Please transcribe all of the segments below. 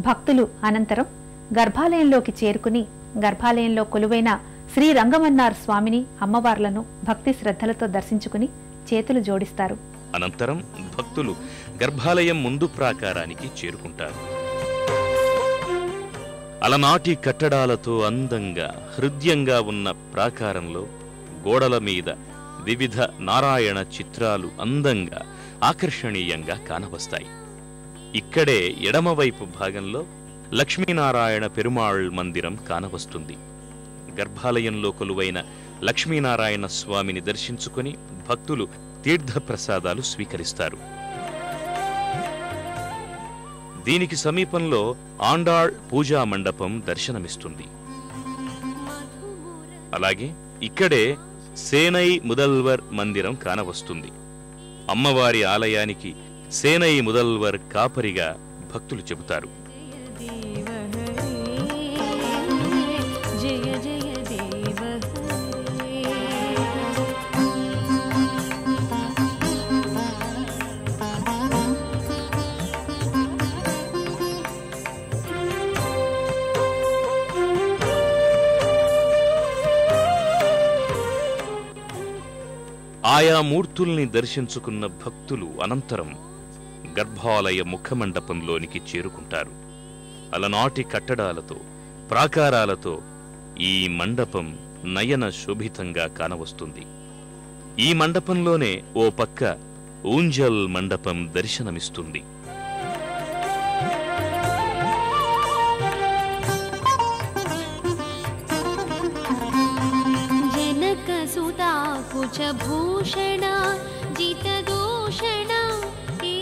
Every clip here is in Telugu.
భక్తులు అనంతరం గర్భాలయంలోకి చేరుకుని గర్భాలయంలో కొలువైన శ్రీ రంగమన్నార్ స్వామిని అమ్మవార్లను భక్తి శ్రద్ధలతో దర్శించుకుని చేతులు జోడిస్తారు. అనంతరం భక్తులు గర్భాలయం ముందు ప్రాకారానికి చేరుకుంటారు. అలనాటి కట్టడాలతో అందంగా హృద్యంగా ఉన్న ప్రాకారంలో గోడల మీద వివిధ నారాయణ చిత్రాలు అందంగా ఆకర్షణీయంగా కానవస్తాయి. ఇక్కడే ఎడమవైపు భాగంలో లక్ష్మీనారాయణ పెరుమాళ్ మందిరం కానవస్తుంది. గర్భాలయంలో కొలువైన లక్ష్మీనారాయణ స్వామిని దర్శించుకుని భక్తులు తీర్థప్రసాదాలు స్వీకరిస్తారు. దీనికి సమీపంలో ఆండాళ్ పూజా మండపం దర్శనమిస్తుంది. అలాగే ఇక్కడే సేనై ముదల్వర్ మందిరం కానవస్తుంది. అమ్మవారి ఆలయానికి సేనై ముదల్వర్ కాపరిగా భక్తులు చెబుతారు. ఆయా మూర్తుల్ని దర్శించుకున్న భక్తులు అనంతరం గర్భాలయ ముఖమండపంలోనికి చేరుకుంటారు. అలనాటి కట్టడాలతో ప్రాకారాలతో ఈ మండపం నయన శోభితంగా కానవస్తుంది. ఈ మండపంలోనే ఓ పక్క ఊంజల్ మండపం దర్శనమిస్తుంది. భూషణ జితదూషణ ఏ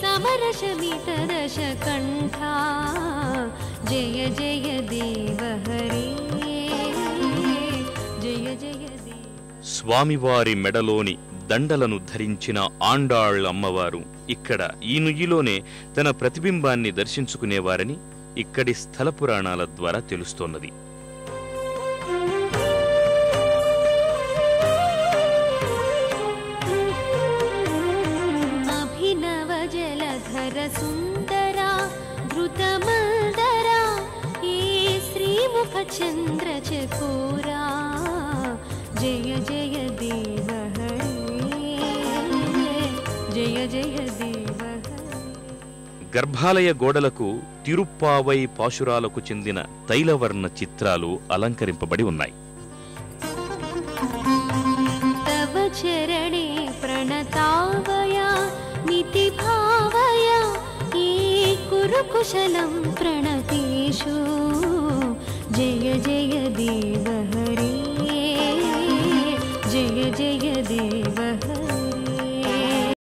సమరశమిత దశ కంఠా జయ జయ దేవ హరి జయ జయ దేవ. స్వామివారి మెడలోని దండలను ధరించిన ఆండాళ్ అమ్మవారు ఇక్కడ ఈ నుయ్యిలోనే తన ప్రతిబింబాన్ని దర్శించుకునేవారని ఇక్కడి స్థల పురాణాల ద్వారా తెలుస్తోన్నది. సుందరా ధృతమల్దరా ఏ శ్రీముఖ చంద్ర చకోరా జయ జయ దేవ హరి జయ జయ దేవ హరి. గర్భాలయ గోడలకు తిరుప్పావై పాశురాలకు చెందిన తైలవర్ణ చిత్రాలు అలంకరింపబడి ఉన్నాయి. తవ చరణే ప్రణతావయా మితి భావయా ఏ కురు కుశలం ప్రణతేషు జయ జయ దేవ హరి జయ జయ దేవ హరి.